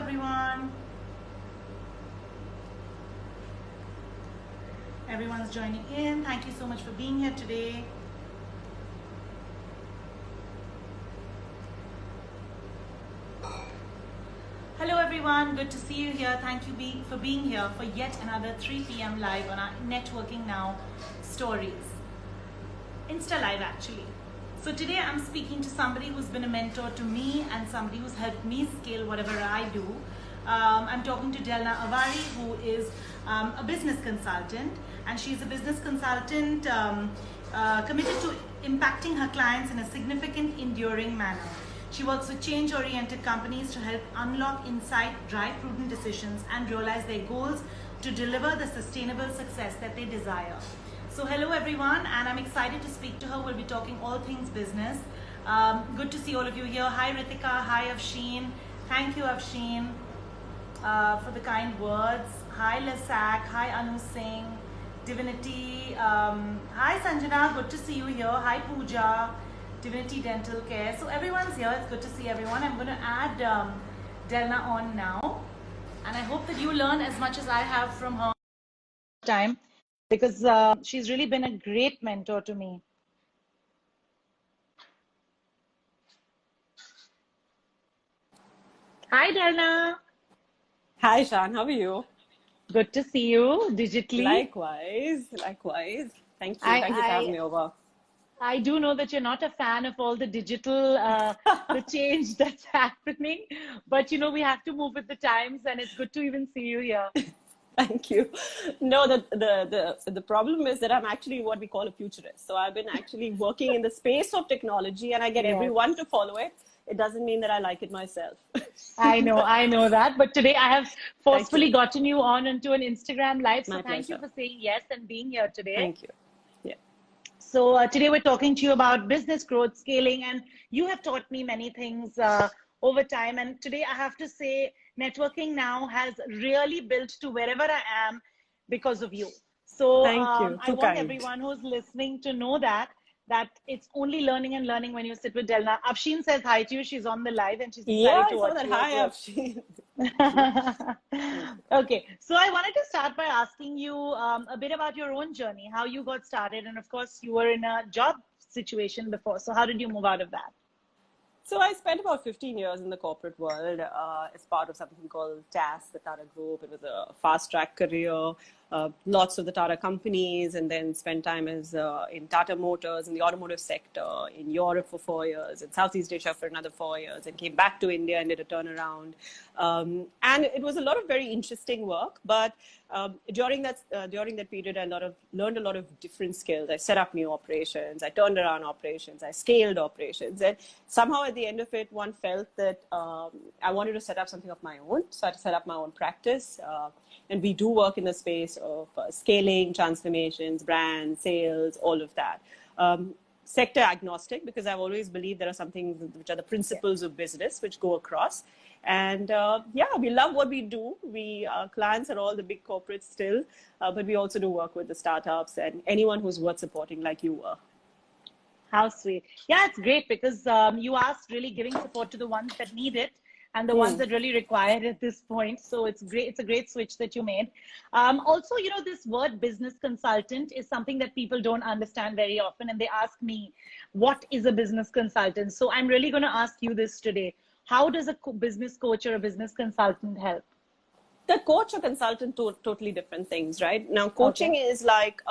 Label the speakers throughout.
Speaker 1: everyone. Everyone's joining in. Thank you so much for being here today. Hello everyone, good to see you here. Thank you for being here for yet another 3 p.m. live on our Networking Now stories. Insta live actually. So today I'm speaking to somebody who's been a mentor to me and somebody who's helped me scale whatever I do. I'm talking to Delna Avari, who is a business consultant, and she's a business consultant committed to impacting her clients in a significant, enduring manner. She works with change-oriented companies to help unlock insight, drive prudent decisions, and realize their goals to deliver the sustainable success that they desire. So hello everyone, and I'm excited to speak to her. We'll be talking all things business. Good to see all of you here. Hi Ritika, hi Afsheen. Thank you Afsheen for the kind words. Hi Lasak, hi Anu Singh, Divinity. Hi Sanjana, good to see you here. Hi Pooja, Divinity Dental Care. So everyone's here, it's good to see everyone. I'm going to add Delna on now, and I hope that you learn as much as I have from her time, because she's really been a great mentor to me. Hi Delna.
Speaker 2: Hi Shan, how are you?
Speaker 1: Good to see you digitally.
Speaker 2: Likewise. Thank you for having me over.
Speaker 1: I do know that you're not a fan of all the digital, the change that's happening, but you know, we have to move with the times, and it's good to even see you here.
Speaker 2: Thank you. No, the problem is that I'm actually what we call a futurist. So I've been actually working in the space of technology, and I get everyone to follow it. It doesn't mean that I like it myself.
Speaker 1: I know that. But today I have forcefully gotten you on into an Instagram live. So thank you for saying yes and being here today.
Speaker 2: Thank you. Yeah.
Speaker 1: So today we're talking to you about business growth, scaling, and you have taught me many things over time. And today I have to say, Networking Now has really built to wherever I am because of you. So I want everyone who's listening to know that it's only learning and learning when you sit with Delna. Afsheen says hi to you. She's on the live and she's excited to watch you.
Speaker 2: Hi, Afsheen.
Speaker 1: Okay, so I wanted to start by asking you a bit about your own journey, how you got started, and of course you were in a job situation before. So how did you move out of that?
Speaker 2: So I spent about 15 years in the corporate world as part of something called TAS, the Tata Group. It was a fast-track career, lots of the Tata companies, and then spent time as in Tata Motors in the automotive sector, in Europe for 4 years, in Southeast Asia for another 4 years, and came back to India and did a turnaround. And it was a lot of very interesting work, but during that period, I learned a lot of different skills. I set up new operations, I turned around operations, I scaled operations, and somehow at the end of it, one felt that I wanted to set up something of my own. So I had to set up my own practice, and we do work in the space of scaling, transformations, brand, sales, all of that. Sector agnostic, because I've always believed there are some things which are the principles of business which go across. And we love what we do. Our clients are all the big corporates still, but we also do work with the startups and anyone who's worth supporting like you were.
Speaker 1: How sweet. Yeah, it's great because you asked really giving support to the ones that need it and the ones that really require it at this point. So it's great. It's a great switch that you made. Also, you know, this word business consultant is something that people don't understand very often. And they ask me, what is a business consultant? So I'm really going to ask you this today. How does a business coach or a business consultant help?
Speaker 2: The coach or consultant, totally different things, right? Now, coaching is like,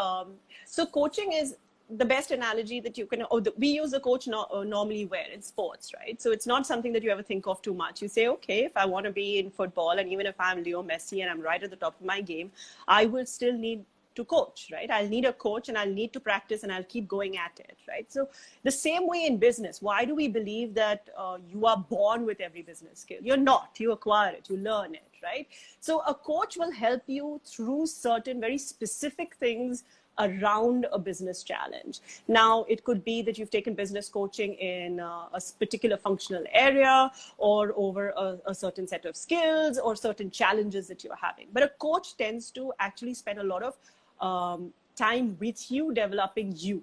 Speaker 2: so coaching is the best analogy that you can, we use a coach normally where in sports, right? So it's not something that you ever think of too much. You say, okay, if I want to be in football, and even if I'm Leo Messi and I'm right at the top of my game, I will still need to coach, right? I'll need a coach and I'll need to practice and I'll keep going at it, right? So the same way in business, why do we believe that you are born with every business skill? You're not. You acquire it, you learn it, right? So a coach will help you through certain very specific things around a business challenge. Now, it could be that you've taken business coaching in a particular functional area or over a certain set of skills or certain challenges that you're having. But a coach tends to actually spend a lot of time with you, developing you.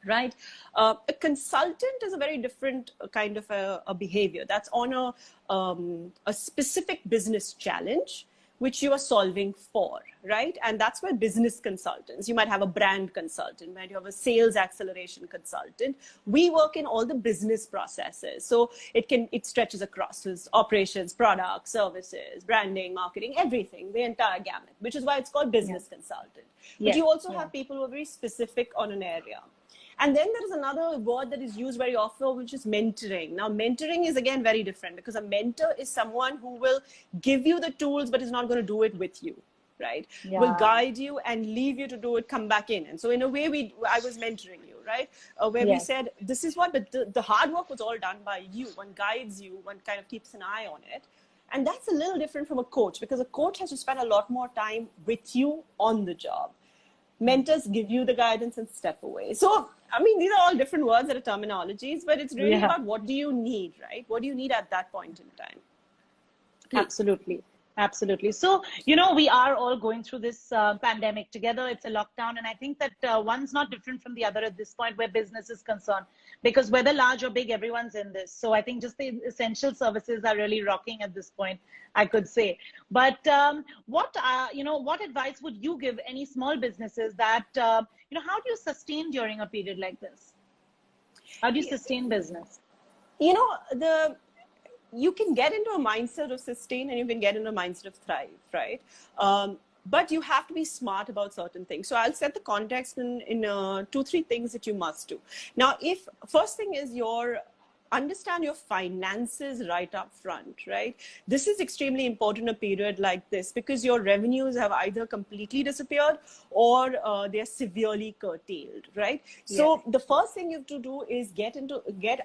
Speaker 2: right? A consultant is a very different kind of a behavior that's on a specific business challenge which you are solving for, right? And that's where business consultants, you might have a brand consultant, might have a sales acceleration consultant. We work in all the business processes. So it stretches across operations, products, services, branding, marketing, everything, the entire gamut, which is why it's called business consultant. But you also have people who are very specific on an area. And then there is another word that is used very often, which is mentoring. Now, mentoring is again very different, because a mentor is someone who will give you the tools, but is not going to do it with you, right? Will guide you and leave you to do it, come back in. And so in a way, I was mentoring you, right? Where we said, this is what, but the hard work was all done by you. One guides you, one kind of keeps an eye on it. And that's a little different from a coach, because a coach has to spend a lot more time with you on the job. Mentors give you the guidance and step away. So, I mean, these are all different words that are terminologies, but it's really about what do you need, right? What do you need at that point in time?
Speaker 1: Please. Absolutely. Absolutely. So, you know, we are all going through this pandemic together. It's a lockdown. And I think that one's not different from the other at this point where business is concerned, because whether large or big, everyone's in this. So I think just the essential services are really rocking at this point, I could say. But what advice would you give any small businesses that, how do you sustain during a period like this? How do you sustain business?
Speaker 2: You know, you can get into a mindset of sustain and you can get into a mindset of thrive, right? But you have to be smart about certain things. So I'll set the context in 2-3 things that you must do. Now, first thing is understand your finances right up front, right? This is extremely important in a period like this, because your revenues have either completely disappeared or they're severely curtailed, right? So the first thing you have to do is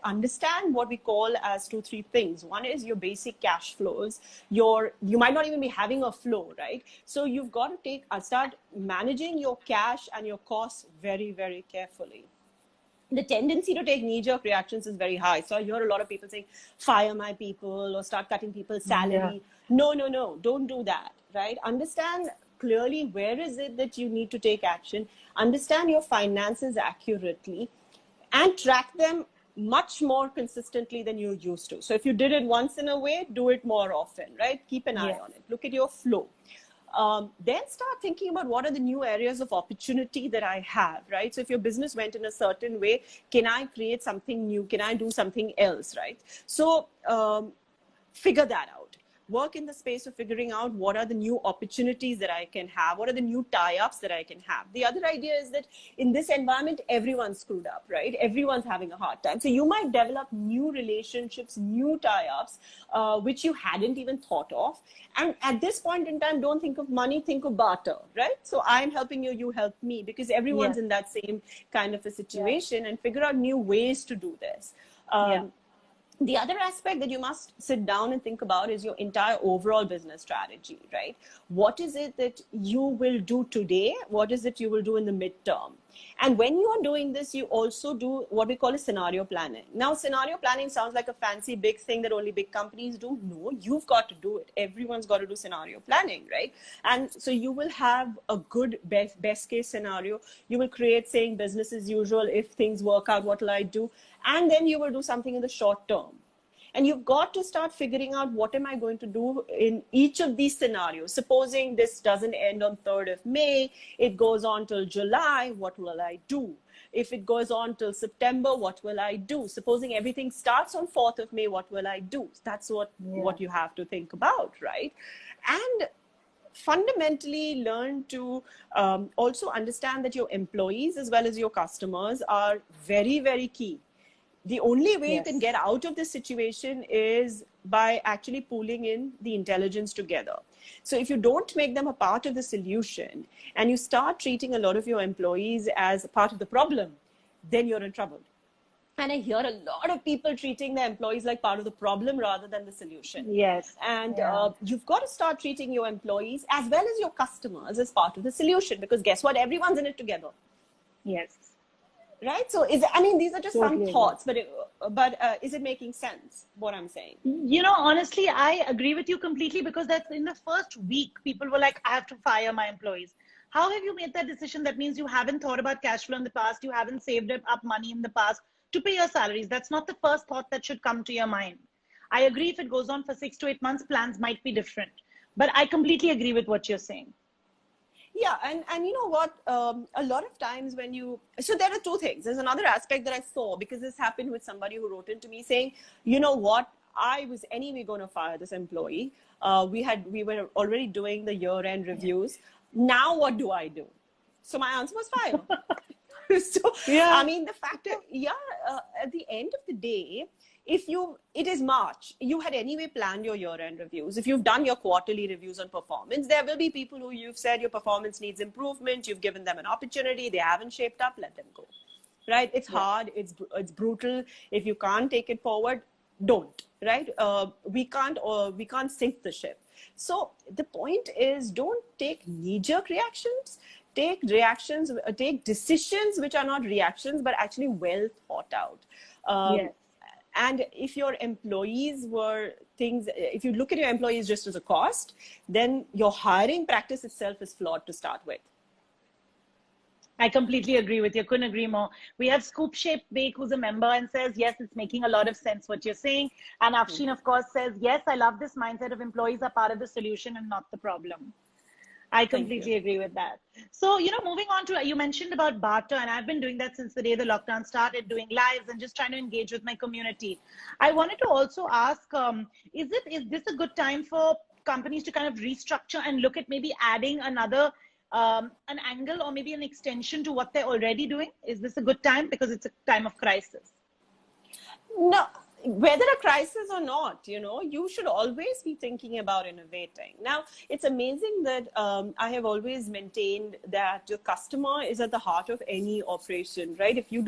Speaker 2: understand what we call as 2-3 things. One is your basic cash flows. You might not even be having a flow, right? So you've got to start managing your cash and your costs very, very carefully. The tendency to take knee-jerk reactions is very high. So I hear a lot of people saying, fire my people or start cutting people's salary. No, don't do that, right? Understand clearly where is it that you need to take action. Understand your finances accurately and track them much more consistently than you used to. So if you did it once in a way, do it more often, right? Keep an eye on it. Look at your flow. Then start thinking about what are the new areas of opportunity that I have, right? So if your business went in a certain way, can I create something new? Can I do something else, right? So figure that out. Work in the space of figuring out what are the new opportunities that I can have, what are the new tie-ups that I can have. The other idea is that in this environment, everyone's screwed up, right? Everyone's having a hard time. So you might develop new relationships, new tie-ups, which you hadn't even thought of. And at this point in time, don't think of money, think of barter, right? So I'm helping you, you help me, because everyone's in that same kind of a situation, and figure out new ways to do this. The other aspect that you must sit down and think about is your entire overall business strategy, right? What is it that you will do today? What is it you will do in the midterm? And when you are doing this, you also do what we call a scenario planning. Now, scenario planning sounds like a fancy big thing that only big companies do. No, you've got to do it. Everyone's got to do scenario planning, right? And so you will have a good best case scenario. You will create saying business as usual. If things work out, what will I do? And then you will do something in the short term. And you've got to start figuring out what am I going to do in each of these scenarios. Supposing this doesn't end on 3rd of May, it goes on till July, what will I do? If it goes on till September, what will I do? Supposing everything starts on 4th of May, what will I do? That's what you have to think about, right? And fundamentally learn to also understand that your employees as well as your customers are very, very key. The only way you can get out of this situation is by actually pooling in the intelligence together. So if you don't make them a part of the solution and you start treating a lot of your employees as a part of the problem, then you're in trouble. And I hear a lot of people treating their employees like part of the problem rather than the solution. And you've got to start treating your employees as well as your customers as part of the solution, because guess what? Everyone's in it together. Right? So these are just some thoughts, but is it making sense, what I'm saying?
Speaker 1: You know, honestly, I agree with you completely, because that's in the first week, people were like, I have to fire my employees. How have you made that decision? That means you haven't thought about cash flow in the past. You haven't saved up money in the past to pay your salaries. That's not the first thought that should come to your mind. I agree, if it goes on for 6 to 8 months, plans might be different. But I completely agree with what you're saying.
Speaker 2: Yeah, and you know what? A lot of times when so there are two things. There's another aspect that I saw, because this happened with somebody who wrote into me saying, you know what? I was anyway going to fire this employee. We were already doing the year-end reviews. Now what do I do? So my answer was fire. So,
Speaker 1: Yeah.
Speaker 2: I mean, the fact that, at the end of the day, it is March, you had anyway planned your year-end reviews. If you've done your quarterly reviews on performance, there will be people who you've said your performance needs improvement. You've given them an opportunity. They haven't shaped up. Let them go. Right? It's hard. It's brutal. If you can't take it forward, don't. Right? We can't sink the ship. So the point is, don't take knee-jerk reactions. Take decisions which are not reactions, but actually well thought out. And if your employees if you look at your employees just as a cost, then your hiring practice itself is flawed to start with.
Speaker 1: I completely agree with you. Couldn't agree more. We have Scoop Shape Bake, who's a member, and says, yes, it's making a lot of sense what you're saying. And Afshin, of course, says, yes, I love this mindset of employees are part of the solution and not the problem. I completely agree with that. So, moving on to, you mentioned about barter, and I've been doing that since the day the lockdown started, doing lives and just trying to engage with my community. I wanted to also ask, is this a good time for companies to kind of restructure and look at maybe adding another, an angle or maybe an extension to what they're already doing? Is this a good time? Because it's a time of crisis.
Speaker 2: No. Whether a crisis or not, you should always be thinking about innovating. Now, it's amazing that I have always maintained that your customer is at the heart of any operation, right? If you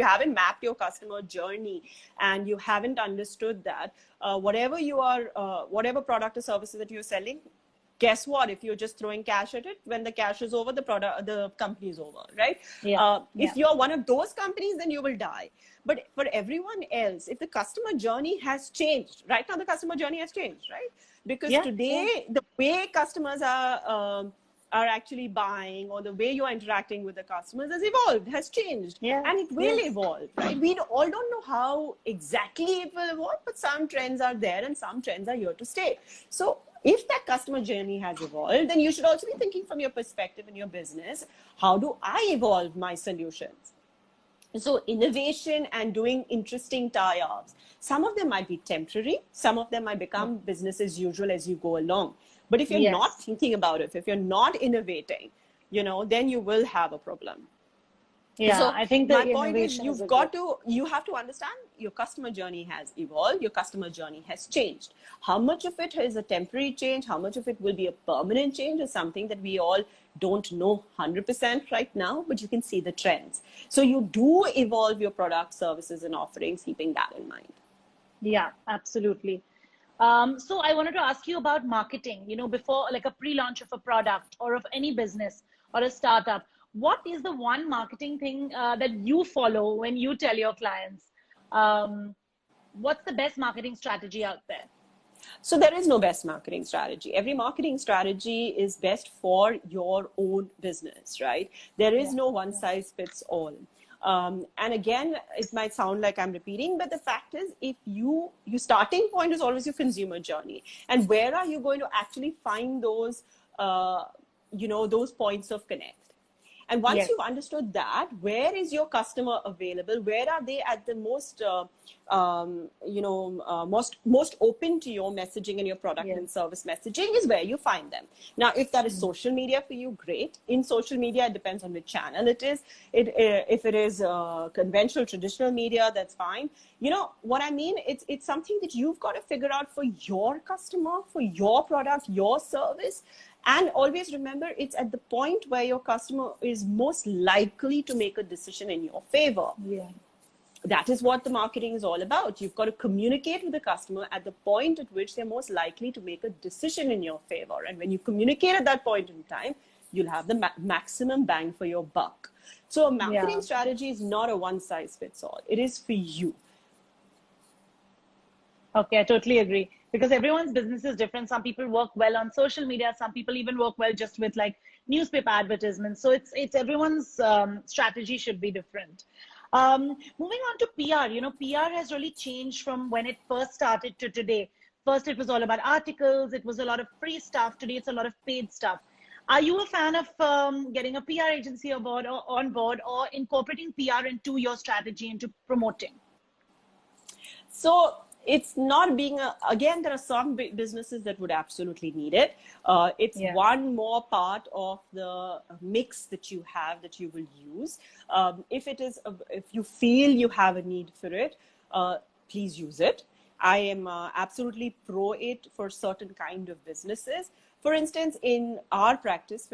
Speaker 2: haven't mapped your customer journey and you haven't understood that, whatever product or services that you're selling, guess what? If you're just throwing cash at it, when the cash is over, the company is over, right? If you're one of those companies, then you will die. But for everyone else, if the customer journey has changed, right now the customer journey has changed, right? Because today, the way customers are actually buying, or the way you're interacting with the customers has evolved, has changed. And it will evolve, right? We all don't know how exactly it will evolve, but some trends are there and some trends are here to stay. So if that customer journey has evolved, then you should also be thinking from your perspective in your business, how do I evolve my solutions? So innovation and doing interesting tie-ups, some of them might be temporary, some of them might become business as usual as you go along. But if you're not thinking about it, if you're not innovating, then you will have a problem. So
Speaker 1: I think
Speaker 2: my point is, you have to understand your customer journey has evolved, your customer journey has changed. How much of it is a temporary change, how much of it will be a permanent change is something that we all don't know 100% right now, but you can see the trends. So you do evolve your products, services, and offerings, keeping that in mind.
Speaker 1: Yeah, absolutely. So I wanted to ask you about marketing, before, like a pre-launch of a product or of any business or a startup. What is the one marketing thing that you follow when you tell your clients? What's the best marketing strategy out there?
Speaker 2: So there is no best marketing strategy. Every marketing strategy is best for your own business, right? There is no one size fits all. And again, it might sound like I'm repeating, but the fact is, if your starting point is always your consumer journey. And where are you going to actually find those, those points of connect? And once you've understood that, where is your customer available? Where are they at the most, most open to your messaging and your product and service messaging is where you find them. Now, if that is social media for you, great. In social media, it depends on which channel it is. If it is conventional, traditional media, that's fine. You know what I mean? It's something that you've got to figure out for your customer, for your product, your service. And always remember, it's at the point where your customer is most likely to make a decision in your favor. That is what the marketing is all about. You've got to communicate with the customer at the point at which they're most likely to make a decision in your favor. And when you communicate at that point in time, you'll have the maximum bang for your buck. So a marketing strategy is not a one size fits all. It is for you.
Speaker 1: Okay, I totally agree. Because everyone's business is different. Some people work well on social media. Some people even work well just with like newspaper advertisements. So it's everyone's strategy should be different. Moving on to PR, PR has really changed from when it first started to today. First, it was all about articles. It was a lot of free stuff. Today, it's a lot of paid stuff. Are you a fan of getting a PR agency on board or incorporating PR into your strategy, into promoting?
Speaker 2: So it's not being again, there are some businesses that would absolutely need it. It's one more part of the mix that you have that you will use. If you feel you have a need for it, please use it. I am absolutely pro it for certain kind of businesses. For instance, in our practice,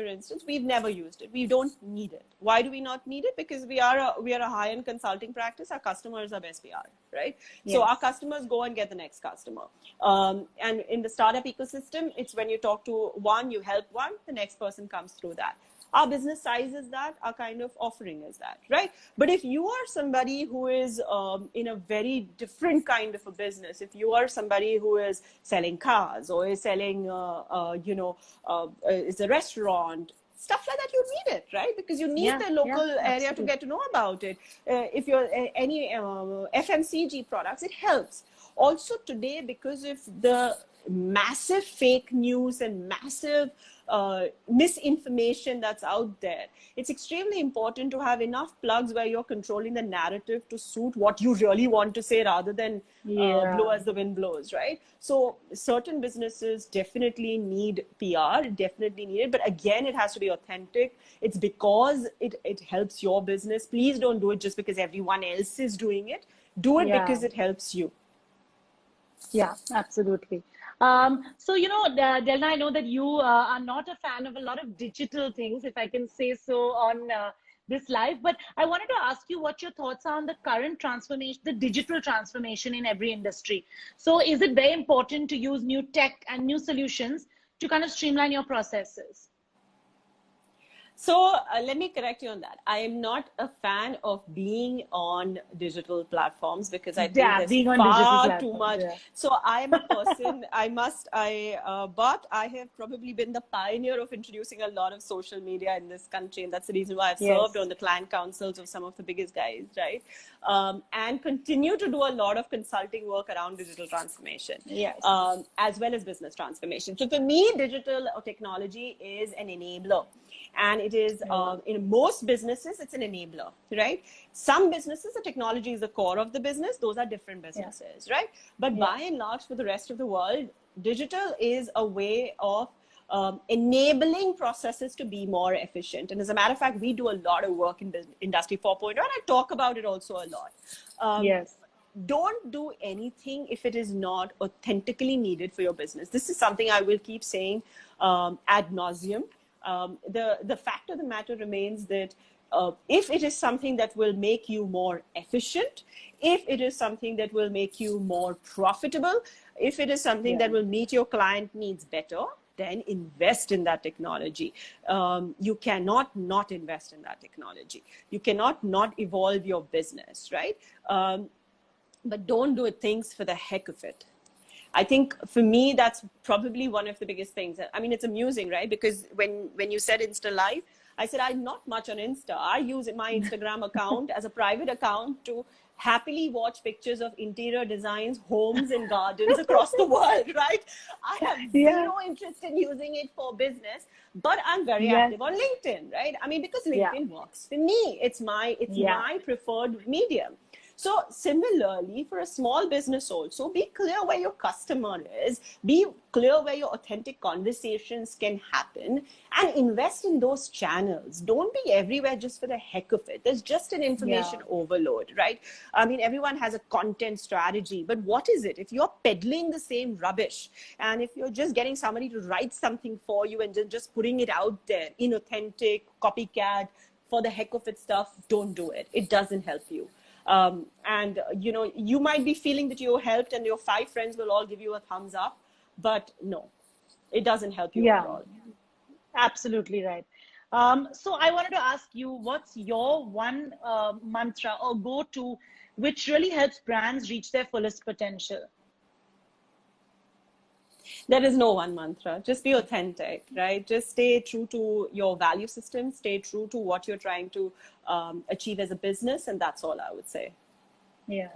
Speaker 2: we've never used it. We don't need it. Why do we not need it? Because we are a high-end consulting practice. Our customers are best PR, right? Yes. So our customers go and get the next customer. And in the startup ecosystem, it's when you talk to one, you help one, the next person comes through that. Our business size is that, our kind of offering is that, right? But if you are somebody who is in a very different kind of a business, if you are somebody who is selling cars or is selling, is a restaurant, stuff like that, you need it, right? Because you need the local area to get to know about it. If you're any FMCG products, it helps. Also today, because of the massive fake news and massive misinformation that's out there, it's extremely important to have enough plugs where you're controlling the narrative to suit what you really want to say rather than blow as the wind blows, right? So certain businesses definitely need PR, definitely need it, but again, it has to be authentic. It's because it helps your business. Please don't do it just because everyone else is doing it. Do it because it helps you.
Speaker 1: Yeah, absolutely. So, Delna, I know that you are not a fan of a lot of digital things, if I can say so, on this live, but I wanted to ask you what your thoughts are on the current transformation, the digital transformation in every industry. So is it very important to use new tech and new solutions to kind of streamline your processes?
Speaker 2: So let me correct you on that. I am not a fan of being on digital platforms because I think there's far too much. Yeah. So I am a person, but I have probably been the pioneer of introducing a lot of social media in this country. And that's the reason why I've served on the client councils of some of the biggest guys, right? And continue to do a lot of consulting work around digital transformation, as well as business transformation. So for me, digital or technology is an enabler. And it is, in most businesses, it's an enabler, right? Some businesses, the technology is the core of the business. Those are different businesses, right? But by and large, for the rest of the world, digital is a way of enabling processes to be more efficient. And as a matter of fact, we do a lot of work in Industry 4.0, and I talk about it also a lot. Don't do anything if it is not authentically needed for your business. This is something I will keep saying ad nauseum. The fact of the matter remains that if it is something that will make you more efficient, if it is something that will make you more profitable, if it is something that will meet your client needs better, then invest in that technology. You cannot not invest in that technology. You cannot not evolve your business, right? But don't do things for the heck of it. I think for me, that's probably one of the biggest things. I mean, it's amusing, right? Because when you said Insta Live, I said, I'm not much on Insta. I use my Instagram account as a private account to happily watch pictures of interior designs, homes and gardens across the world, right? I have zero interest in using it for business, but I'm very active on LinkedIn, right? I mean, because LinkedIn works for me. It's my preferred medium. So similarly, for a small business also, be clear where your customer is, be clear where your authentic conversations can happen, and invest in those channels. Don't be everywhere just for the heck of it. There's just an information overload, right? I mean, everyone has a content strategy, but what is it? If you're peddling the same rubbish, and if you're just getting somebody to write something for you and just putting it out there, inauthentic, copycat, for the heck of it stuff, don't do it. It doesn't help you. And you might be feeling that you helped and your 5 friends will all give you a thumbs up, but no, it doesn't help you at all.
Speaker 1: Absolutely right. So I wanted to ask you, what's your one mantra or go-to which really helps brands reach their fullest potential?
Speaker 2: There is no one mantra. Just be authentic, right? Just stay true to your value system, stay true to what you're trying to achieve as a business. And that's all I would say.
Speaker 1: Yeah.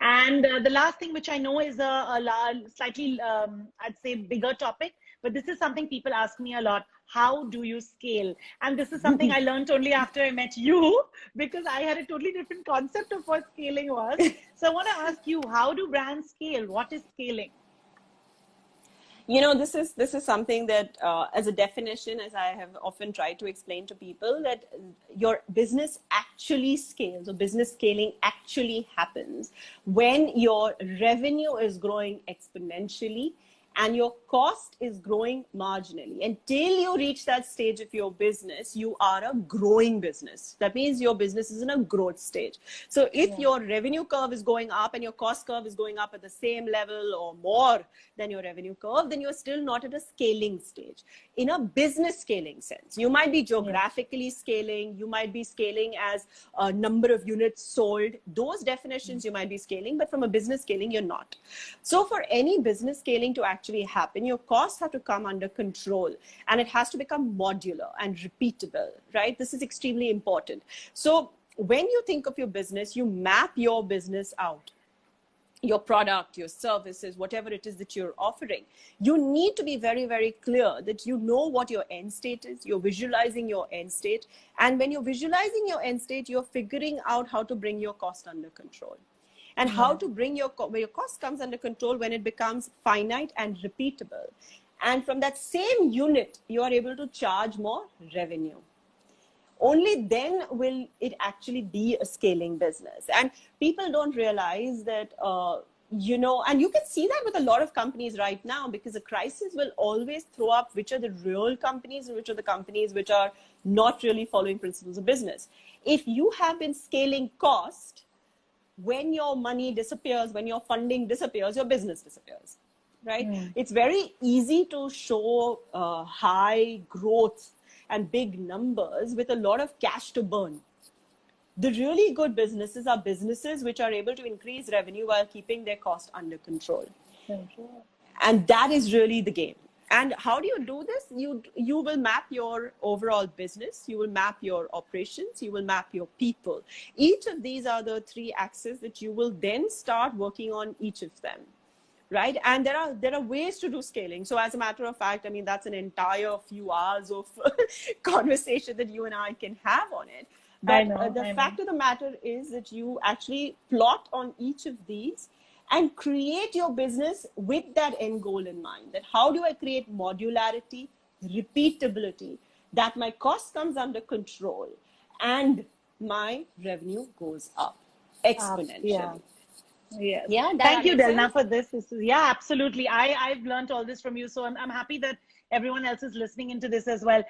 Speaker 1: And the last thing, which I know is slightly, I'd say, bigger topic, but this is something people ask me a lot. How do you scale? And this is something I learned only after I met you, because I had a totally different concept of what scaling was. So I want to ask you, how do brands scale? What is scaling?
Speaker 2: You know, this is something that, as a definition, as I have often tried to explain to people, that your business actually scales, or business scaling actually happens when your revenue is growing exponentially and your cost is growing marginally. Until you reach that stage of your business, you are a growing business. That means your business is in a growth stage. So if your revenue curve is going up and your cost curve is going up at the same level or more than your revenue curve, then you're still not at a scaling stage. In a business scaling sense, you might be geographically scaling, you might be scaling as a number of units sold. Those definitions you might be scaling, but from a business scaling, you're not. So for any business scaling to actually happen, your costs have to come under control, and it has to become modular and repeatable, right? This is extremely important. So when you think of your business, you map your business out, your product, your services, whatever it is that you're offering. You need to be very, very clear that you know what your end state is. You're visualizing your end state. And when you're visualizing your end state, you're figuring out how to bring your cost under control. And how to bring where your cost comes under control when it becomes finite and repeatable. And from that same unit, you are able to charge more revenue. Only then will it actually be a scaling business. And people don't realize that, you know, and you can see that with a lot of companies right now, because a crisis will always throw up which are the real companies and which are the companies which are not really following principles of business. If you have been scaling cost, when your money disappears, when your funding disappears, your business disappears, right? It's very easy to show high growth and big numbers with a lot of cash to burn. The really good businesses are businesses which are able to increase revenue while keeping their cost under control. And that is really the game. And how do you do this? You will map your overall business. You will map your operations. You will map your people. Each of these are the three axes that you will then start working on each of them, right? And there are ways to do scaling. So as a matter of fact, I mean, that's an entire few hours of conversation that you and I can have on it. But the fact of the matter is that you actually plot on each of these and create your business with that end goal in mind. That how do I create modularity, repeatability, that my cost comes under control and my revenue goes up exponentially.
Speaker 1: Yeah. Thank you, Delna, for this. Absolutely. I've learned all this from you. So I'm happy that everyone else is listening into this as well.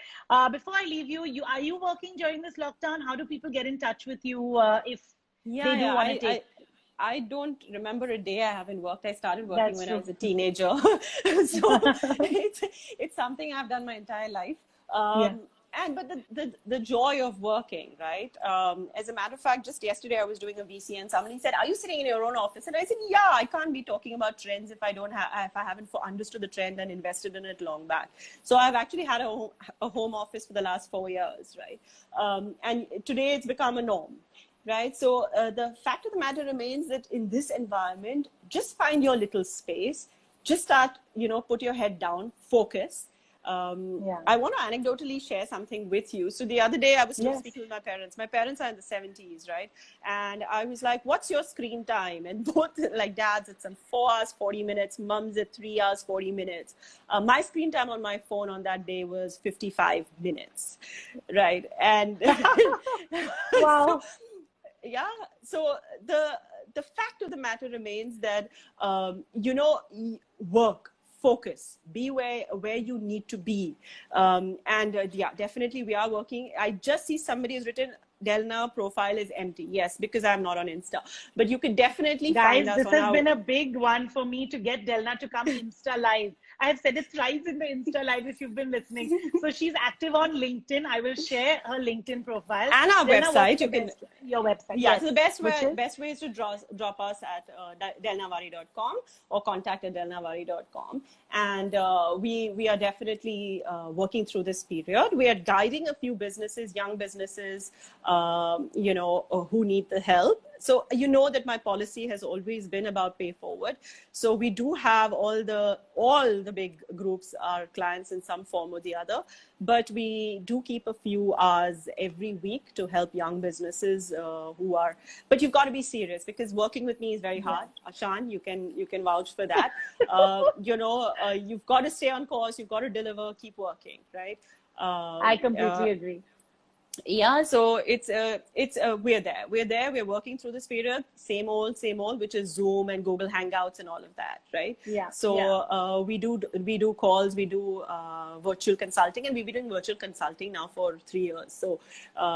Speaker 1: Before I leave you, are you working during this lockdown? How do people get in touch with you if they do want to take?
Speaker 2: I don't remember a day I haven't worked. I started working when I was a teenager. So it's something I've done my entire life. But the joy of working, right? As a matter of fact, just yesterday I was doing a VC and somebody said, "Are you sitting in your own office?" And I said, "Yeah, I can't be talking about trends if I haven't understood the trend and invested in it long back." So I've actually had a home office for the last 4 years, right? And today it's become a norm. Right. So the fact of the matter remains that in this environment, just find your little space, just start, put your head down, focus. I want to anecdotally share something with you. So the other day I was speaking with my parents. My parents are in the 70s, right? And I was like, "What's your screen time?" And both, like, dads, it's 4 hours, 40 minutes. Mums at 3 hours, 40 minutes. My screen time on my phone on that day was 55 minutes, right? And
Speaker 1: wow.
Speaker 2: So the fact of the matter remains that, work, focus, be where you need to be. Definitely we are working. I just see somebody has written, "Delna profile is empty." Yes, because I'm not on Insta. But you could definitely find us on
Speaker 1: this has been a big one for me to get Delna to come Insta live. I have said it thrice in the Insta Live if you've been listening. So she's active on LinkedIn. I will share her LinkedIn profile.
Speaker 2: And our
Speaker 1: Delna,
Speaker 2: website. You can
Speaker 1: your website.
Speaker 2: Yeah,
Speaker 1: Yes.
Speaker 2: so the best way is to drop us at delnaavari.com or contact at delnaavari.com. And we are definitely working through this period. We are guiding a few businesses, young businesses, who need the help. So you know that my policy has always been about pay forward. So we do have all the big groups are clients in some form or the other, but we do keep a few hours every week to help young businesses who are. But you've got to be serious because working with me is very hard. Ashan, you can vouch for that. You've got to stay on course. You've got to deliver. Keep working, right?
Speaker 1: I completely agree.
Speaker 2: Yeah, so we're there. We're working through this period. Same old, which is Zoom and Google Hangouts and all of that, right?
Speaker 1: Yeah.
Speaker 2: So we do calls, we do virtual consulting, and we've been doing virtual consulting now for 3 years. So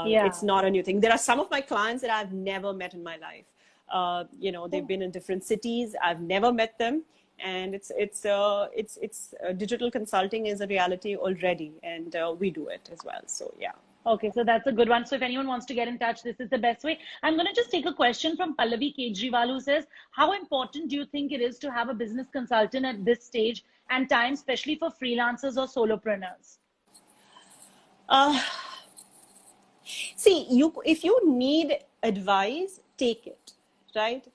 Speaker 2: it's not a new thing. There are some of my clients that I've never met in my life. They've been in different cities. I've never met them. And it's digital consulting is a reality already, and we do it as well. So yeah.
Speaker 1: Okay, so that's a good one. So if anyone wants to get in touch, this is the best way. I'm going to just take a question from Pallavi Kejriwal, who says, how important do you think it is to have a business consultant at this stage and time, especially for freelancers or solopreneurs?
Speaker 2: If you need advice, take it, right?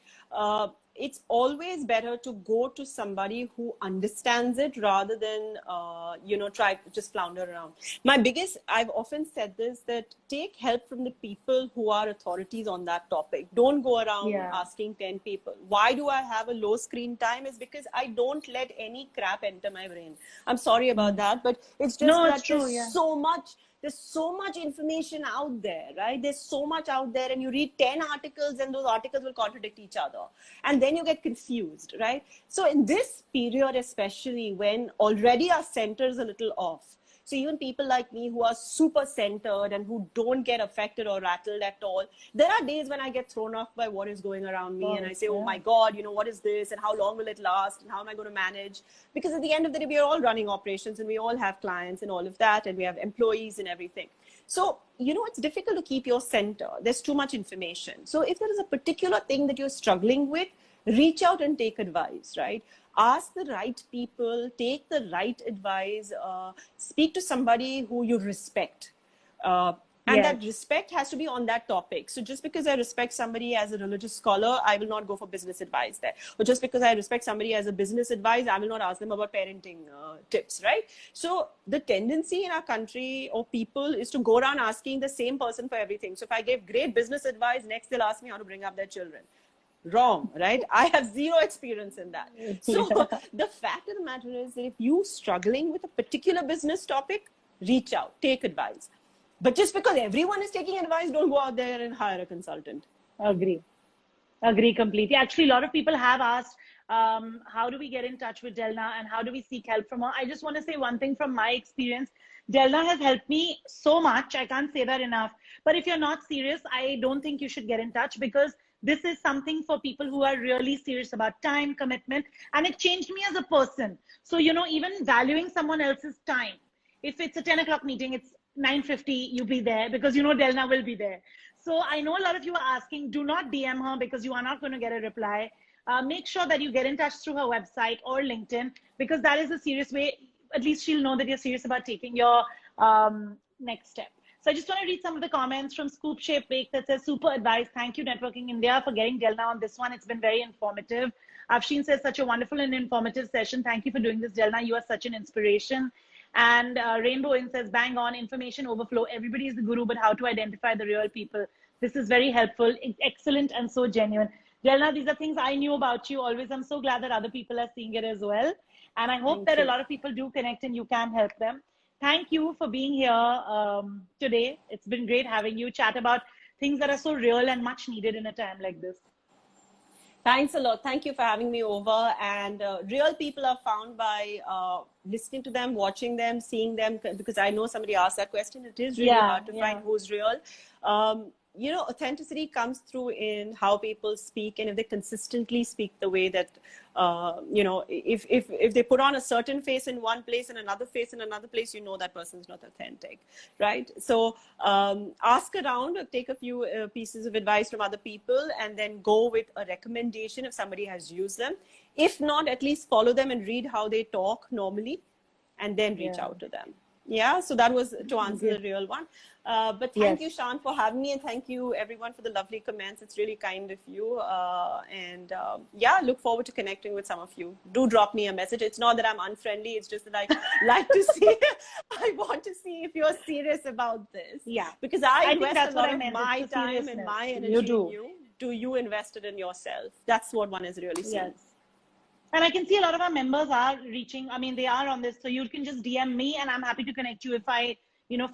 Speaker 2: It's always better to go to somebody who understands it rather than, try to just flounder around. I've often said this, that take help from the people who are authorities on that topic. Don't go around asking 10 people. Why do I have a low screen time? Is because I don't let any crap enter my brain. I'm sorry about that, but it's just there's so much information out there, right? There's so much out there, and you read 10 articles and those articles will contradict each other. And then you get confused, right? So in this period, especially when already our center is a little off, so even people like me who are super centered and who don't get affected or rattled at all, there are days when I get thrown off by what is going around me. And I say, oh my God, what is this? And how long will it last? And how am I going to manage? Because at the end of the day, we are all running operations and we all have clients and all of that. And we have employees and everything. So, it's difficult to keep your center. There's too much information. So if there is a particular thing that you're struggling with, reach out and take advice, right? Ask the right people, take the right advice, speak to somebody who you respect. And that respect has to be on that topic. So just because I respect somebody as a religious scholar, I will not go for business advice there. Or just because I respect somebody as a business advice, I will not ask them about parenting tips, right? So the tendency in our country or people is to go around asking the same person for everything. So if I give great business advice, next they'll ask me how to bring up their children. Wrong, right? I have zero experience in that. So the fact of the matter is that if you're struggling with a particular business topic, reach out, take advice. But just because everyone is taking advice, don't go out there and hire a consultant.
Speaker 1: Agree completely. Actually, a lot of people have asked, how do we get in touch with Delna and how do we seek help from her? I just want to say one thing from my experience. Delna has helped me so much. I can't say that enough. But if you're not serious, I don't think you should get in touch, because this is something for people who are really serious about time, commitment, and it changed me as a person. So, even valuing someone else's time. If it's a 10 o'clock meeting, it's 9:50, you be there, because Delna will be there. So I know a lot of you are asking, do not DM her because you are not going to get a reply. Make sure that you get in touch through her website or LinkedIn, because that is a serious way. At least she'll know that you're serious about taking your next step. So I just want to read some of the comments from Scoop Shape Bake that says, super advice. Thank you, Networking India, for getting Delna on this one. It's been very informative. Afshin says, such a wonderful and informative session. Thank you for doing this, Delna. You are such an inspiration. And Rainbow In says, bang on, information overflow. Everybody is the guru, but how to identify the real people. This is very helpful, excellent, and so genuine. Delna, these are things I knew about you always. I'm so glad that other people are seeing it as well. And I hope that a lot of people do connect and you can help them. Thank you for being here today. It's been great having you chat about things that are so real and much needed in a time like this.
Speaker 2: Thanks a lot. Thank you for having me over. And real people are found by listening to them, watching them, seeing them, because I know somebody asked that question. It is really hard to find who's real. authenticity comes through in how people speak, and if they consistently speak the way that, if they put on a certain face in one place and another face in another place, that person's not authentic, right? So ask around, take a few pieces of advice from other people, and then go with a recommendation if somebody has used them. If not, at least follow them and read how they talk normally, and then reach out to them. Yeah, so that was to answer the real one. But thank you, Shan, for having me, and thank you, everyone, for the lovely comments. It's really kind of you. Look forward to connecting with some of you. Do drop me a message. It's not that I'm unfriendly. It's just that I like to see, I want to see if you're serious about this.
Speaker 1: Yeah.
Speaker 2: Because I invest
Speaker 1: that's
Speaker 2: a lot
Speaker 1: what I
Speaker 2: of
Speaker 1: meant.
Speaker 2: my time and my energy in you. Do you invest it in yourself? That's what one is really seeing.
Speaker 1: Yes. And I can see a lot of our members are reaching. I mean, they are on this. So you can just DM me, and I'm happy to connect you if I,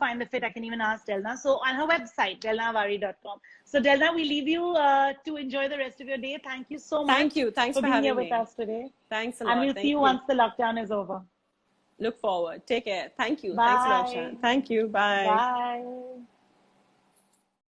Speaker 1: find the fit. I can even ask Delna. So on her website, delnaavari.com. So Delna, we leave you to enjoy the rest of your day. Thank you so much.
Speaker 2: Thank you. Thanks for
Speaker 1: being
Speaker 2: having
Speaker 1: here
Speaker 2: me
Speaker 1: with us today.
Speaker 2: Thanks a lot.
Speaker 1: And we'll see you once the lockdown is over.
Speaker 2: Look forward. Take care. Thank you.
Speaker 1: Bye.
Speaker 2: Thanks a lot, Shan. Thank you. Bye.
Speaker 1: Bye.